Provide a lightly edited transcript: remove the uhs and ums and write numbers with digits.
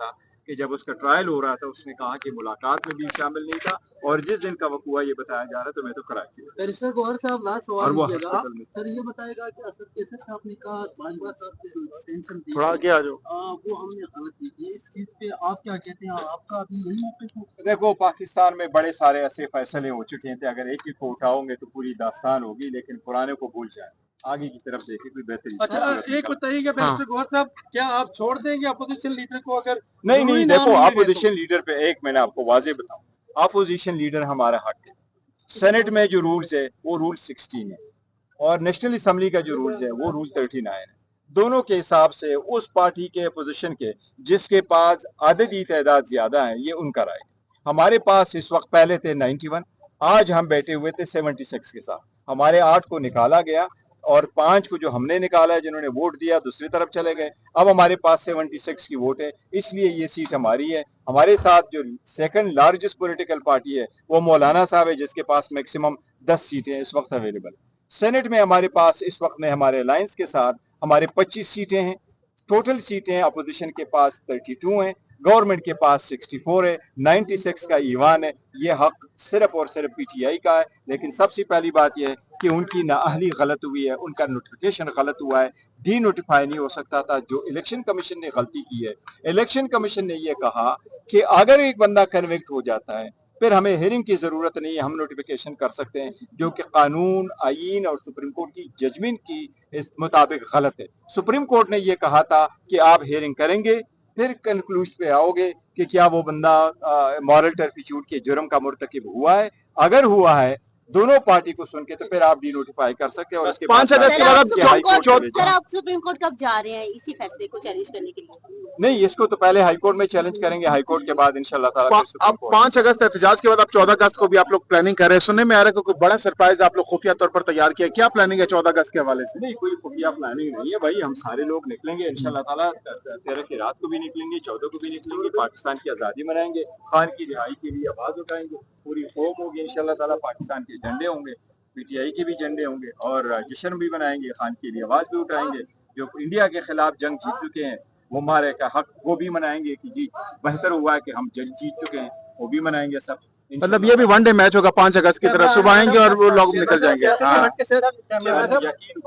था कि जब उसका ट्रायल हो रहा था उसने कहा कि मुलाकात में भी शामिल नहीं था, और जिस दिन का वक़्त हुआ ये बताया जा रहा है तो मैं तो कराची में। बैरिस्टर गौहर साहब लास्ट और सवाल वो कीजिएगा हॉस्पिटल में सर, ये बताएगा कि असद कैसर साहब ने कहा बाजवा साहब को जो एक्सटेंशन दी थोड़ा आगे आ जाओ। वो हमने गलत दी थी, इस चीज पे आप क्या कहते हैं, आपका अभी यही मौके है? देखो, पाकिस्तान में बड़े सारे ऐसे फैसले हो चुके थे, अगर एक ही को उठाओगे तो पूरी दास्तान होगी, लेकिन पुराने को भूल जाए, आगे की तरफ देखें कोई बेहतरीन। अच्छा, एक बताइएगा बैरिस्टर गौहर साहब, क्या आप छोड़ देंगे अपोजिशन लीडर को अगर नहीं नहीं, जरूरी नाम देखो मिलेगा अपोजिशन लीडर पे एक मैंने आपको वाजे बताऊं, अपोजिशन लीडर हमारा हक है। सेनेट में जो रूल्स है वो रूल 16 है, और नेशनल असम्बली का जो रूल्स है वो रूल 39 है। दोनों के हिसाब से उस पार्टी के अपोजिशन के जिसके पास आददी तादाद ज्यादा है ये उनका राय है। हमारे पास इस वक्त पहले थे 91, आज हम बैठे हुए थे 76 के साथ। हमारे 8 को निकाला गया और 5 को जो हमने निकाला है, जिन्होंने वोट दिया दूसरी तरफ चले गए। अब हमारे पास 76 की वोट है, इसलिए ये सीट हमारी है। हमारे साथ जो सेकंड लार्जेस्ट पॉलिटिकल पार्टी है वो मौलाना साहब है, जिसके पास मैक्सिमम 10 सीटें इस वक्त अवेलेबल। सेनेट में हमारे पास इस वक्त में हमारे अलायंस के साथ हमारे 25 सीटें हैं। टोटल सीटें अपोजिशन के पास 32 हैं, गवर्नमेंट के पास 64 है, 96 का ईवान है। ये हक सिर्फ और सिर्फ पीटीआई का है। लेकिन सबसे पहली बात यह है कि उनकी नाअहली गलत हुई है, उनका नोटिफिकेशन गलत हुआ है, डी नोटिफाई नहीं हो सकता था। जो इलेक्शन कमीशन ने गलती की है, इलेक्शन कमीशन ने यह कहा कि अगर एक बंदा कन्विक्ट हो जाता है फिर हमें हेयरिंग की जरूरत नहीं है, हम नोटिफिकेशन कर सकते हैं, जो कि कानून, आईन और सुप्रीम कोर्ट की जजमेंट की इस मुताबिक गलत है। सुप्रीम कोर्ट ने यह कहा था कि आप हेयरिंग करेंगे, फिर कंक्लूजन पे आओगे कि क्या वो बंदा मॉरल टर्पिट्यूड के जुर्म का मुर्तकिब हुआ है। अगर हुआ है दोनों पार्टी को सुन के, तो फिर आप डी नोटिफाई कर सकते हैं। और उसके 5 अगस्त के बाद सर आप सुप्रीम कोर्ट कब जा रहे हैं इसी फैसले को चैलेंज करने के लिए? नहीं, इसको तो पहले हाईकोर्ट में चैलेंज करेंगे, हाईकोर्ट के बाद इंशाल्लाह ताला अब 5 अगस्त एहतजाज के बाद आप 14 अगस्त को भी आप लोग प्लानिंग कर रहे हैं, सुनने में आ रहा है कि कोई बड़ा सरप्राइज आप लोग खुफिया तौर पर तैयार किया, क्या प्लानिंग है 14 अगस्त के हवाले से? नहीं, कोई खुफिया प्लानिंग नहीं है भाई, हम सारे लोग निकलेंगे इंशाल्लाह ताला। 13 की रात को भी निकलेंगे, 14 को भी निकलेंगे, पाकिस्तान की आजादी मनाएंगे, खान की रिहाई के लिए आवाज उठाएंगे, पूरी कौम होगी इंशाल्लाह ताला। पाकिस्तान के झंडे होंगे, पीटीआई के भी झंडे होंगे, और जश्न भी मनाएंगे, खान के लिए आवाज भी उठाएंगे। जो इंडिया के खिलाफ जंग जीत चुके हैं वो हमारे का हक वो भी मनाएंगे कि जी बेहतर हुआ है कि हम जंग जीत चुके हैं, वो भी मनाएंगे सब। मतलब ये भी वनडे मैच होगा 5 अगस्त की तरह, सुबह आएंगे और वो लोग निकल जाएंगे। यकीन